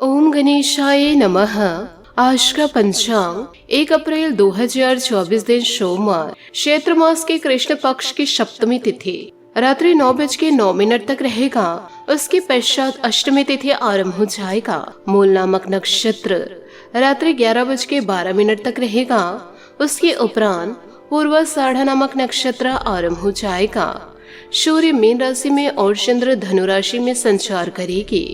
ओम गणेशाय नमः। आज का पंचांग 1 अप्रैल 2024 दिन सोमवार, चैत्र मास के कृष्ण पक्ष की सप्तमी तिथि रात्रि 9:09 तक रहेगा। उसके पश्चात अष्टमी तिथि आरंभ हो जाएगा। मूल नामक नक्षत्र रात्रि 11:12 तक रहेगा। उसके उपरांत पूर्वाषाढ़ा नामक नक्षत्र आरंभ हो जाएगा। सूर्य मीन राशि में और चंद्र धनु राशि में संचार करेगी।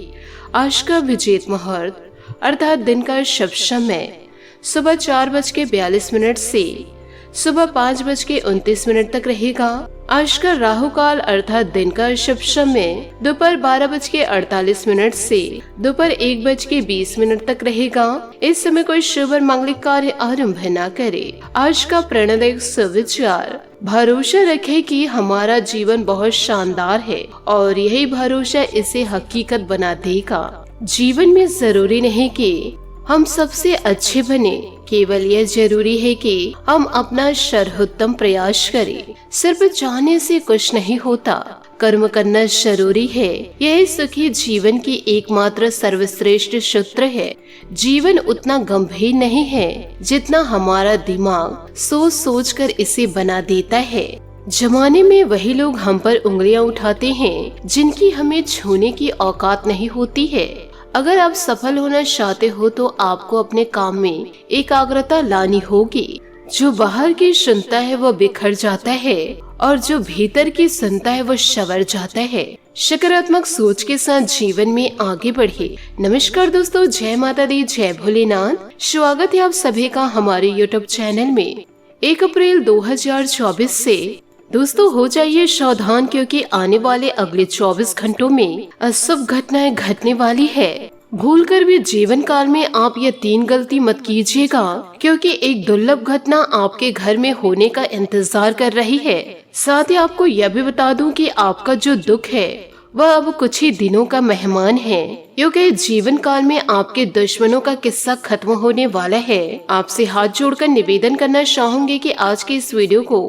आज का विजेत मुहूर्त अर्थात दिन का शुभ समय सुबह 4:42 से सुबह 5:29 तक रहेगा। आज का राहु काल अर्थात दिन का शुभ समय दोपहर 12:48 से दोपहर 1:20 तक रहेगा। इस समय कोई शुभ और मांगलिक कार्य आरंभ न करे। आज का प्रणदायक सुविचार, भरोसा रखे कि हमारा जीवन बहुत शानदार है और यही भरोसा इसे हकीकत बना देगा। जीवन में जरूरी नहीं कि हम सबसे अच्छे बने, केवल यह जरूरी है कि हम अपना सर्वोत्तम प्रयास करें। सिर्फ चाहने से कुछ नहीं होता, कर्म करना जरूरी है। यह सुखी जीवन की एकमात्र सर्वश्रेष्ठ सूत्र है। जीवन उतना गंभीर नहीं है जितना हमारा दिमाग सोच सोच कर इसे बना देता है। जमाने में वही लोग हम पर उंगलियां उठाते हैं जिनकी हमें छूने की औकात नहीं होती है। अगर आप सफल होना चाहते हो तो आपको अपने काम में एकाग्रता लानी होगी। जो बाहर की सुनता है वो बिखर जाता है और जो भीतर की सुनता है वो संवर जाता है। सकारात्मक सोच के साथ जीवन में आगे बढ़े। नमस्कार दोस्तों, जय माता दी, जय भोलेनाथ। स्वागत है आप सभी का हमारे YouTube चैनल में। 1 अप्रैल 2024 से दोस्तों हो जाइए सावधान, क्योंकि आने वाले अगले 24 घंटों में अशुभ घटनाएं घटने वाली है। भूलकर भी जीवन काल में आप ये 3 गलती मत कीजिएगा, क्योंकि एक दुर्लभ घटना आपके घर में होने का इंतजार कर रही है। साथ ही आपको यह भी बता दूं कि आपका जो दुख है वह अब कुछ ही दिनों का मेहमान है, क्योंकि जीवन काल में आपके दुश्मनों का किस्सा खत्म होने वाला है। आपसे हाथ जोड़कर निवेदन करना चाहूंगी कि आज के इस वीडियो को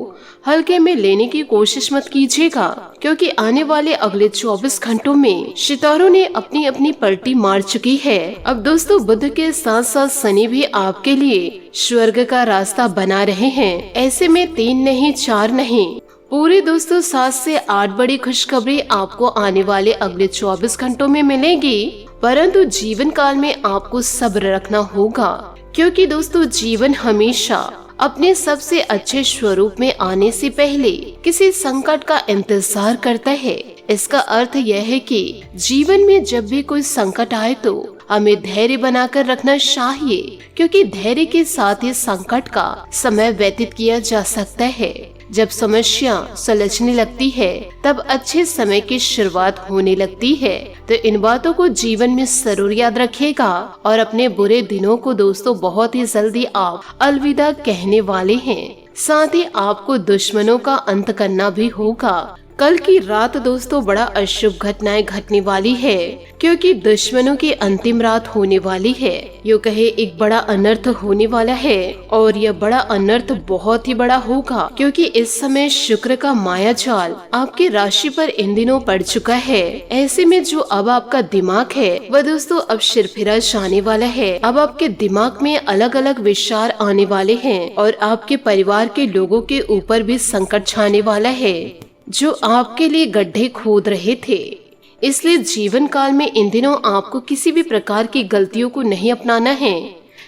हल्के में लेने की कोशिश मत कीजिएगा, क्योंकि आने वाले अगले 24 घंटों में सितारों ने अपनी अपनी पलटी मार चुकी है। अब दोस्तों बुध के साथ साथ शनि भी आपके लिए स्वर्ग का रास्ता बना रहे हैं। ऐसे में 3 नहीं 4 नहीं पूरे दोस्तों 7 से 8 बड़ी खुशखबरी आपको आने वाले अगले 24 घंटों में मिलेगी। परंतु जीवन काल में आपको सब्र रखना होगा, क्योंकि दोस्तों जीवन हमेशा अपने सबसे अच्छे स्वरूप में आने से पहले किसी संकट का इंतजार करता है। इसका अर्थ यह है कि जीवन में जब भी कोई संकट आए तो हमें धैर्य बनाकर रखना चाहिए, क्योंकि धैर्य के साथ ही संकट का समय व्यतीत किया जा सकता है। जब समस्या सुलझने लगती है तब अच्छे समय की शुरुआत होने लगती है। तो इन बातों को जीवन में जरूर याद रखिएगा और अपने बुरे दिनों को दोस्तों बहुत ही जल्दी आप अलविदा कहने वाले हैं। साथ ही आपको दुश्मनों का अंत करना भी होगा। कल की रात दोस्तों बड़ा अशुभ घटनाएं घटने वाली है, क्योंकि दुश्मनों की अंतिम रात होने वाली है। यूँ कहे एक बड़ा अनर्थ होने वाला है और यह बड़ा अनर्थ बहुत ही बड़ा होगा, क्योंकि इस समय शुक्र का माया जाल आपके राशि पर इन दिनों पड़ चुका है। ऐसे में जो अब आपका दिमाग है वह दोस्तों अब सिरफिरा जाने वाला है। अब आपके दिमाग में अलग अलग विचार आने वाले हैं और आपके परिवार के लोगों के ऊपर भी संकट छाने वाला है, जो आपके लिए गड्ढे खोद रहे थे। इसलिए जीवन काल में इन दिनों आपको किसी भी प्रकार की गलतियों को नहीं अपनाना है,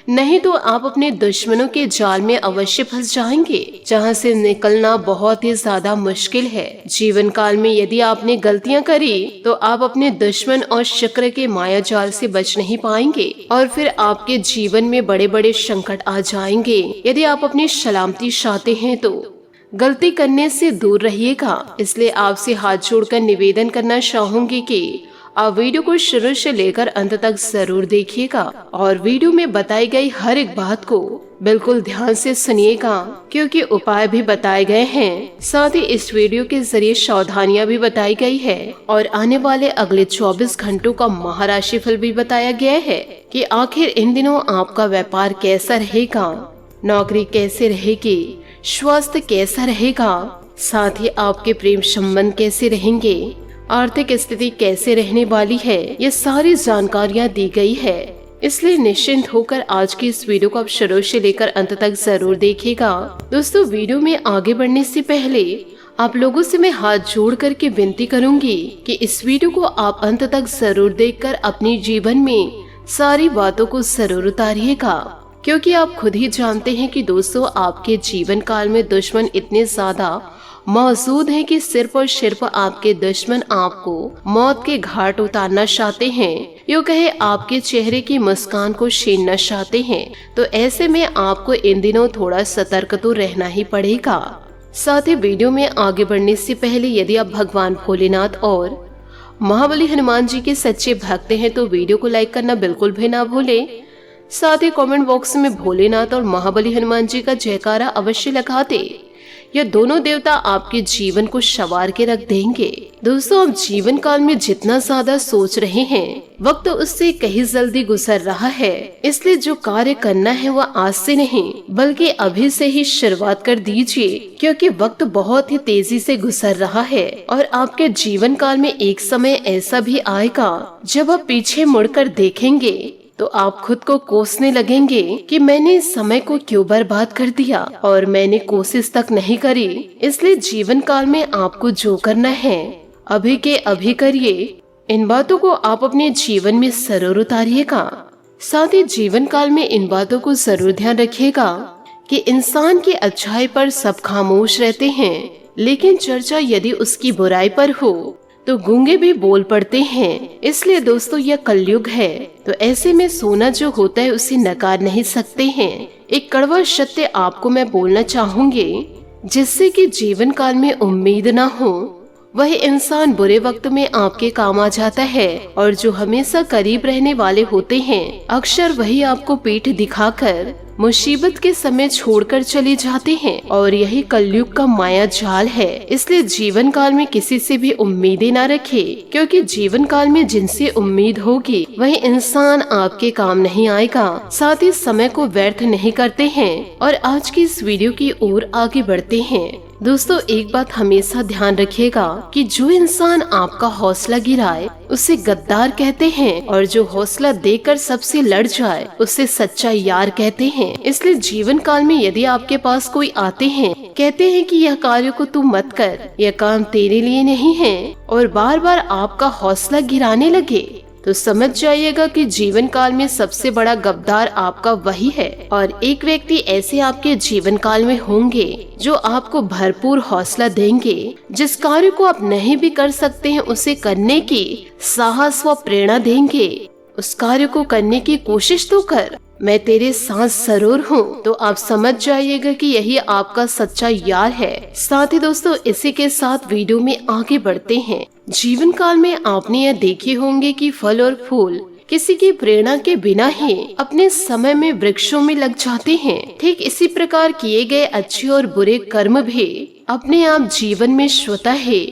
नहीं तो आप अपने दुश्मनों के जाल में अवश्य फंस जाएंगे, जहां से निकलना बहुत ही ज्यादा मुश्किल है। जीवन काल में यदि आपने गलतियां करी तो आप अपने दुश्मन और शुक्र के माया जाल से बच नहीं पाएंगे और फिर आपके जीवन में बड़े बड़े संकट आ जाएंगे। यदि आप अपनी सलामती चाहते हैं तो गलती करने से दूर रहिएगा। इसलिए आपसे हाथ जोड़कर निवेदन करना चाहूंगी कि आप वीडियो को शुरू से लेकर अंत तक जरूर देखिएगा और वीडियो में बताई गई हर एक बात को बिल्कुल ध्यान से सुनिएगा, क्योंकि उपाय भी बताए गए हैं। साथ ही इस वीडियो के जरिए सावधानियां भी बताई गई है और आने वाले अगले 24 घंटों का महाराशि फल भी बताया गया है कि आखिर इन दिनों आपका व्यापार कैसा रहेगा, नौकरी कैसे रहेगी, स्वास्थ्य कैसा रहेगा, साथ ही आपके प्रेम संबंध कैसे रहेंगे, आर्थिक स्थिति कैसे रहने वाली है, ये सारी जानकारियाँ दी गई है। इसलिए निश्चिंत होकर आज की इस वीडियो को आप शुरू से लेकर अंत तक जरूर देखिएगा। दोस्तों, वीडियो में आगे बढ़ने से पहले आप लोगों से मैं हाथ जोड़ करके विनती करूंगी कि इस वीडियो को आप अंत तक जरूर देखकर अपने जीवन में सारी बातों को जरूर उतारिएगा, क्योंकि आप खुद ही जानते हैं कि दोस्तों आपके जीवन काल में दुश्मन इतने ज्यादा मौजूद हैं कि सिर्फ और सिर्फ आपके दुश्मन आपको मौत के घाट उतारना चाहते हैं, यूँ कहे आपके चेहरे की मुस्कान को छीनना चाहते हैं। तो ऐसे में आपको इन दिनों थोड़ा सतर्क तो रहना ही पड़ेगा। साथ ही वीडियो में आगे बढ़ने से पहले यदि आप भगवान भोलेनाथ और महाबली हनुमान जी के सच्चे भक्त हैं तो वीडियो को लाइक करना बिल्कुल भी ना भूलें। साथ ही कमेंट बॉक्स में भोलेनाथ और महाबली हनुमान जी का जयकारा अवश्य लगा दे। यह दोनों देवता आपके जीवन को संवार के रख देंगे। दोस्तों, आप जीवन काल में जितना ज्यादा सोच रहे हैं वक्त उससे कहीं जल्दी गुजर रहा है, इसलिए जो कार्य करना है वह आज से नहीं बल्कि अभी से ही शुरुआत कर दीजिए, क्योंकि वक्त बहुत ही तेजी से गुजर रहा है और आपके जीवन काल में एक समय ऐसा भी आएगा जब आप पीछे मुड़कर देखेंगे तो आप खुद को कोसने लगेंगे कि मैंने इस समय को क्यों बर्बाद कर दिया और मैंने कोशिश तक नहीं करी। इसलिए जीवन काल में आपको जो करना है अभी के अभी करिए। इन बातों को आप अपने जीवन में जरूर उतारिएगा। साथ ही जीवन काल में इन बातों को जरूर ध्यान रखिएगा कि इंसान की अच्छाई पर सब खामोश रहते हैं, लेकिन चर्चा यदि उसकी बुराई पर हो तो गूंगे भी बोल पड़ते हैं। इसलिए दोस्तों, यह कलयुग है, तो ऐसे में सोना जो होता है उसे नकार नहीं सकते हैं। एक कड़वा सत्य आपको मैं बोलना चाहूंगी, जिससे कि जीवन काल में उम्मीद ना हो वही इंसान बुरे वक्त में आपके काम आ जाता है, और जो हमेशा करीब रहने वाले होते हैं अक्सर वही आपको पीठ दिखाकर मुसीबत के समय छोड़कर चले जाते हैं। और यही कलयुग का माया जाल है। इसलिए जीवन काल में किसी से भी उम्मीदें ना रखे, क्योंकि जीवन काल में जिनसे उम्मीद होगी वही इंसान आपके काम नहीं आएगा। साथ ही समय को व्यर्थ नहीं करते हैं। और आज की इस वीडियो की ओर आगे बढ़ते हैं। दोस्तों, एक बात हमेशा ध्यान रखिएगा कि जो इंसान आपका हौसला गिराए उसे गद्दार कहते हैं, और जो हौसला देकर सबसे लड़ जाए उसे सच्चा यार कहते हैं। इसलिए जीवन काल में यदि आपके पास कोई आते हैं, कहते हैं कि यह कार्य को तू मत कर, यह काम तेरे लिए नहीं है, और बार बार आपका हौसला गिराने लगे, तो समझ जाइएगा कि जीवन काल में सबसे बड़ा गद्दार आपका वही है। और एक व्यक्ति ऐसे आपके जीवन काल में होंगे जो आपको भरपूर हौसला देंगे। जिस कार्य को आप नहीं भी कर सकते हैं उसे करने की साहस व प्रेरणा देंगे। उस कार्य को करने की कोशिश तो कर, मैं तेरे साथ जरूर हूँ। तो आप समझ जाइएगा कि यही आपका सच्चा यार है। साथ ही दोस्तों, इसी के साथ वीडियो में आगे बढ़ते हैं। जीवन काल में आपने यह देखे होंगे कि फल और फूल किसी की प्रेरणा के बिना ही अपने समय में वृक्षों में लग जाते हैं। ठीक इसी प्रकार किए गए अच्छे और बुरे कर्म भी अपने आप जीवन में स्वतः ही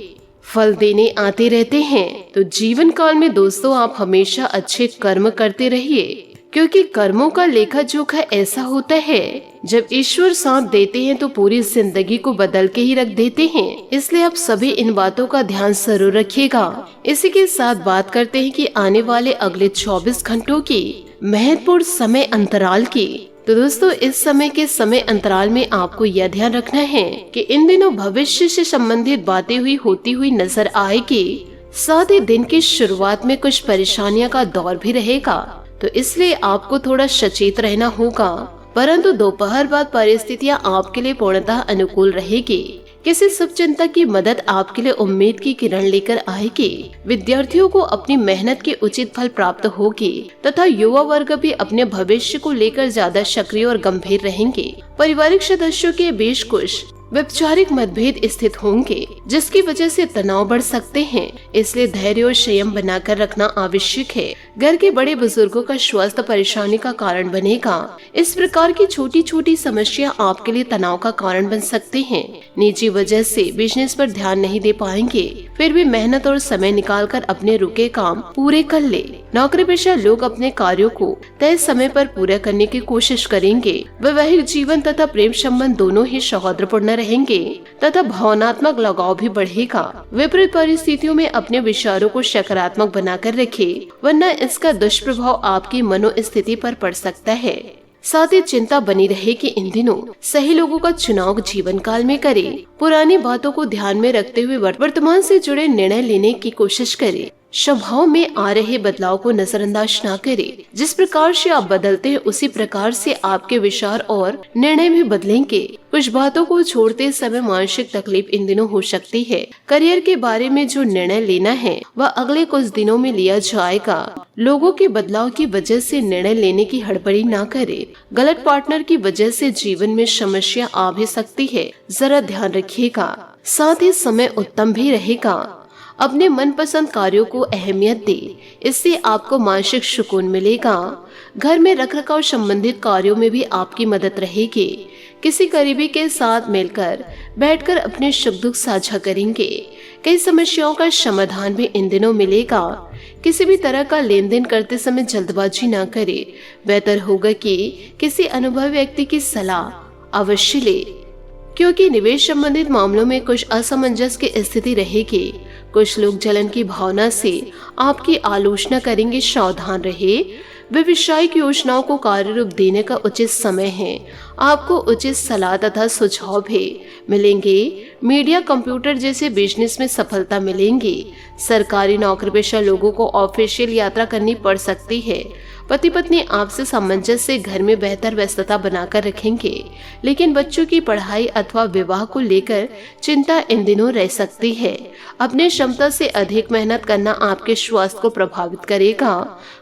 फल देने आते रहते हैं। तो जीवन काल में दोस्तों, आप हमेशा अच्छे कर्म करते रहिए, क्योंकि कर्मों का लेखा जोखा ऐसा होता है जब ईश्वर साथ देते हैं तो पूरी जिंदगी को बदल के ही रख देते हैं। इसलिए आप सभी इन बातों का ध्यान जरूर रखिएगा। इसी के साथ बात करते हैं कि आने वाले अगले 24 घंटों की महत्वपूर्ण समय अंतराल की। तो दोस्तों, इस समय के समय अंतराल में आपको यह ध्यान रखना है कि इन दिनों भविष्य से संबंधित बातें होती हुई नजर आएगी। साथ ही दिन की शुरुआत में कुछ परेशानियों का दौर भी रहेगा, तो इसलिए आपको थोड़ा सचेत रहना होगा। परंतु दोपहर बाद परिस्थितियां आपके लिए पूर्णतः अनुकूल रहेगी। किसी शुभ चिंतक की मदद आपके लिए उम्मीद की किरण लेकर आएगी। विद्यार्थियों को अपनी मेहनत के उचित फल प्राप्त होगी तथा युवा वर्ग भी अपने भविष्य को लेकर ज्यादा सक्रिय और गंभीर रहेंगे। पारिवारिक सदस्यों के बीच कुछ वैचारिक मतभेद स्थित होंगे, जिसकी वजह से तनाव बढ़ सकते हैं। इसलिए धैर्य और संयम बनाकर रखना आवश्यक है। घर के बड़े बुजुर्गों का स्वास्थ्य परेशानी का कारण बनेगा। इस प्रकार की छोटी छोटी समस्या आपके लिए तनाव का कारण बन सकते हैं। निजी वजह से बिजनेस पर ध्यान नहीं दे पाएंगे, फिर भी मेहनत और समय निकालकर अपने रुके काम पूरे कर ले। नौकरी पेशा लोग अपने कार्यों को तय समय पर पूरा करने की कोशिश करेंगे। वैवाहिक जीवन तथा प्रेम संबंध दोनों ही सौहार्दपूर्ण रहेंगे तथा भावनात्मक लगाव भी बढ़ेगा। विपरीत परिस्थितियों में अपने विचारों को सकारात्मक बनाकर रखें, वरना इसका दुष्प्रभाव आपकी मनोस्थिति पर पड़ सकता है। साथ ही चिंता बनी रहे कि इन दिनों सही लोगों का चुनाव जीवन काल में करें। पुरानी बातों को ध्यान में रखते हुए वर्तमान से जुड़े निर्णय लेने की कोशिश करें। स्वभाव में आ रहे बदलाव को नजरअंदाज न करें। जिस प्रकार से आप बदलते हैं उसी प्रकार से आपके विचार और निर्णय भी बदलेंगे। कुछ बातों को छोड़ते समय मानसिक तकलीफ इन दिनों हो सकती है। करियर के बारे में जो निर्णय लेना है वह अगले कुछ दिनों में लिया जाएगा। लोगों के बदलाव की वजह से निर्णय लेने की हड़बड़ी न करें। गलत पार्टनर की वजह से जीवन में समस्या आ भी सकती है, जरा ध्यान रखिएगा। साथ ही समय उत्तम भी रहेगा। अपने मनपसंद कार्यों को अहमियत दे, इससे आपको मानसिक सुकून मिलेगा। घर में रखरखाव संबंधित कार्यों में भी आपकी मदद रहेगी। किसी करीबी के साथ मिलकर बैठकर अपने सुख दुख साझा करेंगे। कई समस्याओं का समाधान भी इन दिनों मिलेगा। किसी भी तरह का लेन देन करते समय जल्दबाजी न करें। बेहतर होगा कि किसी अनुभवी व्यक्ति की सलाह अवश्य ले, क्योंकि निवेश संबंधित मामलों में कुछ असमंजस की स्थिति रहेगी। कुछ लोग जलन की भावना से आपकी आलोचना करेंगे, सावधान रहे। व्यवसायिक योजनाओं को कार्य रूप देने का उचित समय है। आपको उचित सलाह तथा सुझाव भी मिलेंगे। मीडिया, कंप्यूटर जैसे बिजनेस में सफलता मिलेंगी। सरकारी नौकरी पेशा लोगों को ऑफिशियल यात्रा करनी पड़ सकती है। पति पत्नी आपसे सामंजस्य से घर में बेहतर व्यस्तता बनाकर रखेंगे, लेकिन बच्चों की पढ़ाई अथवा विवाह को लेकर चिंता इन दिनों रह सकती है। अपने क्षमता से अधिक मेहनत करना आपके स्वास्थ्य को प्रभावित करेगा।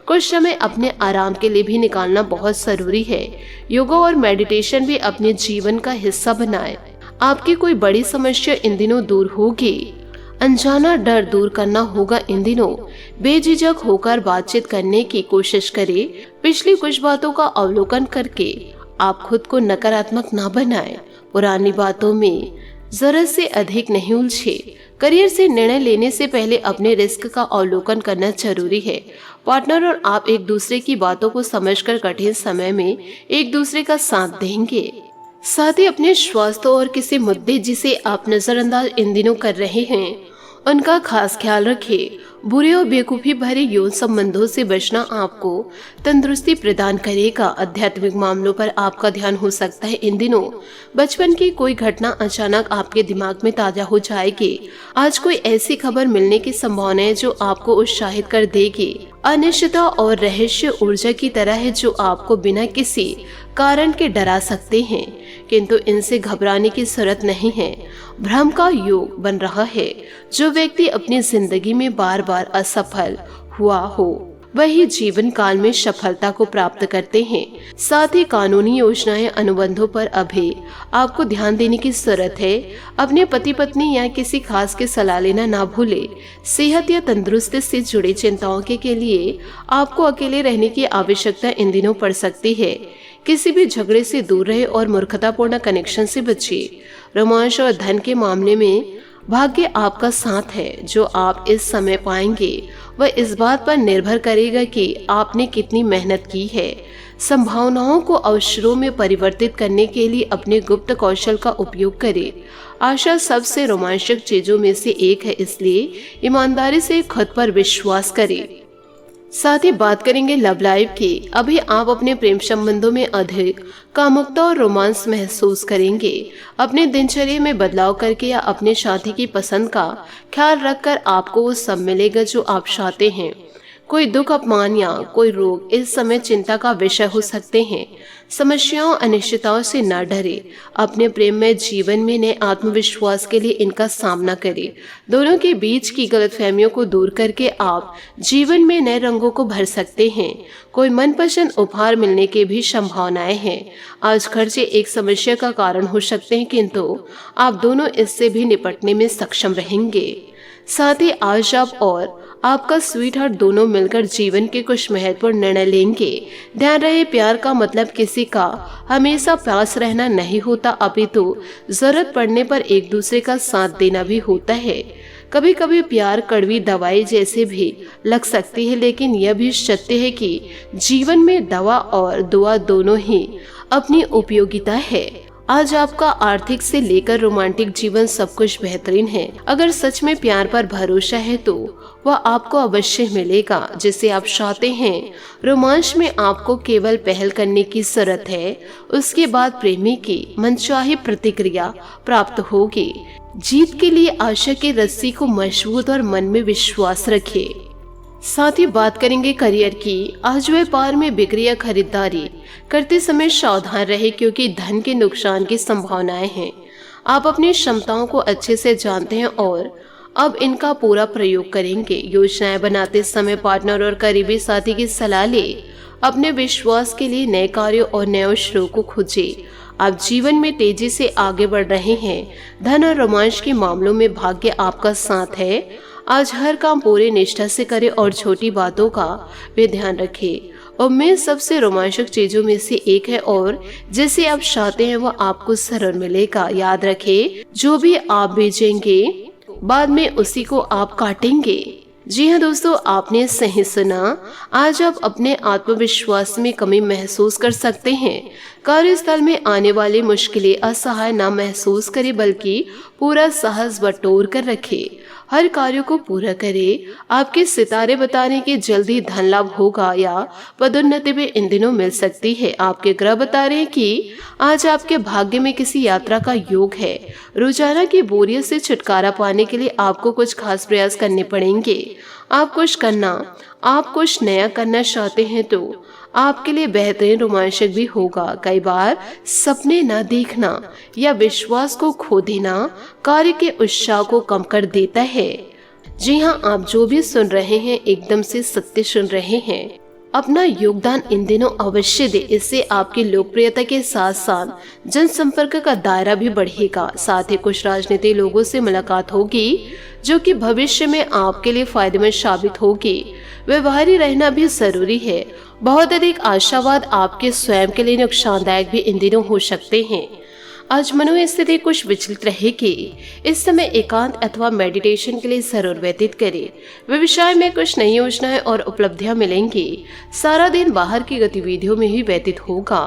कुछ समय अपने आराम के लिए भी निकालना बहुत जरूरी है। योगा और मेडिटेशन भी अपने जीवन का हिस्सा बनाएं। आपकी कोई बड़ी समस्या इन दिनों दूर होगी। अनजाना डर दूर करना होगा इन दिनों। बेझिझक होकर बातचीत करने की कोशिश करें। पिछली कुछ बातों का अवलोकन करके आप खुद को नकारात्मक ना बनाएं। पुरानी बातों में जरूरत से अधिक नहीं उलझे। करियर से निर्णय लेने से पहले अपने रिस्क का अवलोकन करना जरूरी है। पार्टनर और आप एक दूसरे की बातों को समझकर कठिन समय में एक दूसरे का साथ देंगे। साथ ही अपने स्वास्थ्य और किसी मुद्दे जिसे आप नजरअंदाज इन दिनों कर रहे हैं उनका खास ख्याल रखें। बुरे और बेवकूफी भरे यौन संबंधों से बचना आपको तंदुरुस्ती प्रदान करेगा। आध्यात्मिक मामलों पर आपका ध्यान हो सकता है इन दिनों। बचपन की कोई घटना अचानक आपके दिमाग में ताजा हो जाएगी। आज कोई ऐसी खबर मिलने की संभावना है जो आपको उत्साहित कर देगी। अनिश्चितता और रहस्य ऊर्जा की तरह है जो आपको बिना किसी कारण के डरा सकते हैं, किंतु इनसे घबराने की जरूरत नहीं है। भ्रम का योग बन रहा है। जो व्यक्ति अपनी जिंदगी में बार बार असफल हुआ हो वही जीवन काल में सफलता को प्राप्त करते हैं। साथ ही कानूनी योजनाएं, अनुबंधों पर अभी आपको ध्यान देने की जरूरत है। अपने पति पत्नी या किसी खास की सलाह लेना ना भूले। सेहत या तंदुरुस्ती से जुड़ी चिंताओं के लिए आपको अकेले रहने की आवश्यकता इन दिनों पड़ सकती है। किसी भी झगड़े से दूर रहे और मूर्खतापूर्ण कनेक्शन से बचिए। रोमांस और धन के मामले में भाग्य आपका साथ है। जो आप इस समय पाएंगे वह इस बात पर निर्भर करेगा कि आपने कितनी मेहनत की है। संभावनाओं को अवसरों में परिवर्तित करने के लिए अपने गुप्त कौशल का उपयोग करें। आशा सबसे रोमांचक चीजों में से एक है, इसलिए ईमानदारी से खुद पर विश्वास करें। साथ ही बात करेंगे लव लाइफ की। अभी आप अपने प्रेम संबंधों में अधिक कामुकता और रोमांस महसूस करेंगे। अपने दिनचर्या में बदलाव करके या अपने साथी की पसंद का ख्याल रखकर आपको वो सब मिलेगा जो आप चाहते हैं। कोई दुख, अपमान या कोई रोग इस समय चिंता का विषय हो सकते हैं। समस्याओं, अनिश्चितताओं से न डरे। अपने प्रेम में जीवन में नए आत्मविश्वास के लिए इनका सामना करें। दोनों के बीच की गलतफहमियों को दूर करके आप जीवन में नए रंगों को भर सकते हैं। कोई मनपसंद उपहार मिलने की भी संभावनाएं हैं। आज खर्चे एक समस्या का कारण हो सकते हैं, किंतु आप दोनों इससे भी निपटने में सक्षम रहेंगे। साथ ही आज आप और आपका स्वीट हार्ट दोनों मिलकर जीवन के कुछ महत्वपूर्ण निर्णय लेंगे। ध्यान रहे, प्यार का मतलब किसी का हमेशा पास रहना नहीं होता, अपितु जरूरत पड़ने पर एक दूसरे का साथ देना भी होता है। कभी कभी प्यार कड़वी दवाई जैसे भी लग सकती है, लेकिन यह भी सत्य है कि जीवन में दवा और दुआ दोनों ही अपनी उपयोगिता है। आज आपका आर्थिक से लेकर रोमांटिक जीवन सब कुछ बेहतरीन है। अगर सच में प्यार पर भरोसा है तो वह आपको अवश्य मिलेगा जिसे आप चाहते हैं। रोमांच में आपको केवल पहल करने की जरूरत है, उसके बाद प्रेमी की मनचाही प्रतिक्रिया प्राप्त होगी। जीत के लिए आशा की रस्सी को मजबूत और मन में विश्वास रखें। साथ ही बात करेंगे करियर की। आज व्यापार में बिक्री या खरीदारी करते समय सावधान रहे क्योंकि धन के नुकसान की संभावनाएं हैं। आप अपनी क्षमताओं को अच्छे से जानते हैं और अब इनका पूरा प्रयोग करेंगे। योजनाएं बनाते समय पार्टनर और करीबी साथी की सलाह ले। अपने विश्वास के लिए नए कार्यों और नए अवसरों को खोजें। आप जीवन में तेजी से आगे बढ़ रहे हैं। धन और रोमांच के मामलों में भाग्य आपका साथ है। आज हर काम पूरी निष्ठा से करें और छोटी बातों का भी ध्यान रखें। उम्मीद सबसे रोमांचक चीजों में से एक है और जिसे आप चाहते हैं वह आपको जरूर मिलेगा। याद रखें, जो भी आप बेचेंगे बाद में उसी को आप काटेंगे। जी हाँ दोस्तों, आपने सही सुना। आज आप अपने आत्मविश्वास में कमी महसूस कर सकते हैं। कार्यस्थल में आने वाली मुश्किलें असहाय ना महसूस करें बल्कि पूरा साहस बटोर कर रखें। हर कार्य को पूरा करें। आपके सितारे बता रहे हैं कि जल्दी धन लाभ होगा या पदोन्नति भी इन दिनों मिल सकती है। आपके ग्रह बता रहे हैं कि आज आपके भाग्य में किसी यात्रा का योग है। रोजाना की बोरियत से छुटकारा पाने के लिए आपको कुछ खास प्रयास करने पड़ेंगे। आप कुछ नया करना चाहते हैं तो आपके लिए बेहतरीन रोमांचक भी होगा। कई बार सपने न देखना या विश्वास को खो देना कार्य के उत्साह को कम कर देता है। जी हाँ, आप जो भी सुन रहे हैं एकदम से सत्य सुन रहे हैं। अपना योगदान इन दिनों अवश्य दे। इससे आपकी लोकप्रियता के साथ साथ जनसंपर्क का दायरा भी बढ़ेगा। साथ ही कुछ राजनीतिक लोगों से मुलाकात होगी जो कि भविष्य में आपके लिए फायदेमंद साबित होगी। व्यवहारी रहना भी जरूरी है। बहुत अधिक आशावाद आपके स्वयं के लिए नुकसानदायक भी इन दिनों हो सकते हैं। आज मनोस्थिति कुछ विचलित रहेगी। इस समय एकांत अथवा मेडिटेशन के लिए जरूर व्यतीत करें। व्यवसाय में कुछ नई योजनाएं और उपलब्धियां मिलेंगी। सारा दिन बाहर की गतिविधियों में ही व्यतीत होगा।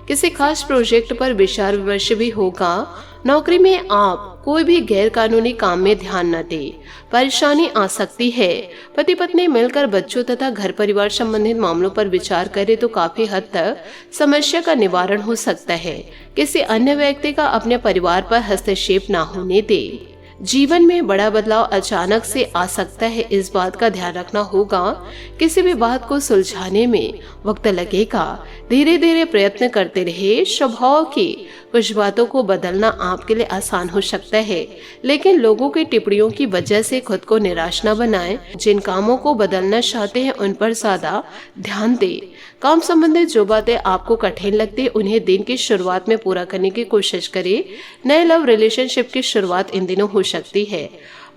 किसी खास प्रोजेक्ट पर विचार विमर्श भी होगा। नौकरी में आप कोई भी गैर कानूनी काम में ध्यान न दें, परेशानी आ सकती है। पति पत्नी मिलकर बच्चों तथा घर परिवार संबंधित मामलों पर विचार करें तो काफी हद तक समस्या का निवारण हो सकता है। किसी अन्य व्यक्ति का अपने परिवार पर हस्तक्षेप न होने दें। जीवन में बड़ा बदलाव अचानक से आ सकता है, इस बात का ध्यान रखना होगा। किसी भी बात को सुलझाने में वक्त लगेगा। धीरे धीरे प्रयत्न करते रहे। स्वभाव की कुछ बातों को बदलना आपके लिए आसान हो सकता है, लेकिन लोगों की टिप्पणियों की वजह से खुद को निराश न बनाएं। जिन कामों को बदलना चाहते हैं उन पर ज्यादा ध्यान दें। काम संबंधित जो बातें आपको कठिन लगती उन्हें दिन की शुरुआत में पूरा करने की कोशिश करें। नए लव रिलेशनशिप की शुरुआत इन दिनों हो सकती है।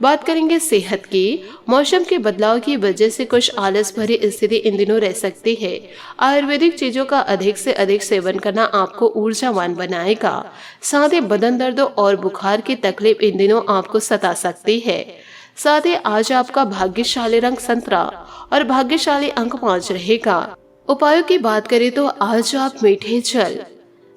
बात करेंगे सेहत की। मौसम के बदलाव की वजह से कुछ आलस भरी स्थिति इन दिनों रह सकती है। आयुर्वेदिक चीजों का अधिक से अधिक सेवन करना आपको ऊर्जावान बनाएगा। साथ ही बदन दर्द और बुखार की तकलीफ इन दिनों आपको सता सकती है। साथ ही आज आपका भाग्यशाली रंग संतरा और भाग्यशाली अंक 5 रहेगा। उपायों की बात करें तो आज आप मीठे जल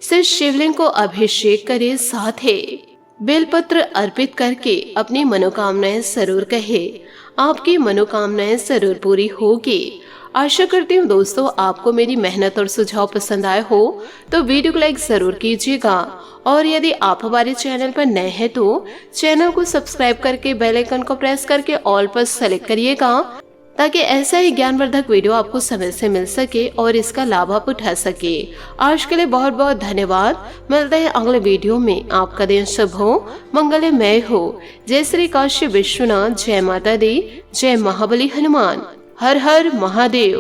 से शिवलिंग को अभिषेक करें। साथ ही बेलपत्र अर्पित करके अपनी मनोकामनाएं जरूर कहें। आपकी मनोकामनाएं जरूर पूरी होगी। आशा करती हूँ दोस्तों आपको मेरी मेहनत और सुझाव पसंद आए हो तो वीडियो को लाइक जरूर कीजिएगा और यदि आप हमारे चैनल पर नए हैं तो चैनल को सब्सक्राइब करके बेल आइकन को प्रेस करके ऑल पर सेलेक्ट करिएगा ताकि ऐसा ही ज्ञानवर्धक वीडियो आपको समय से मिल सके और इसका लाभ आप उठा सके। आज के लिए बहुत बहुत धन्यवाद। मिलते हैं अगले वीडियो में। आपका दिन शुभ हो, मंगलमय हो। जय श्री काशी विश्वनाथ, जय माता दी, जय महाबली हनुमान। हर हर महादेव।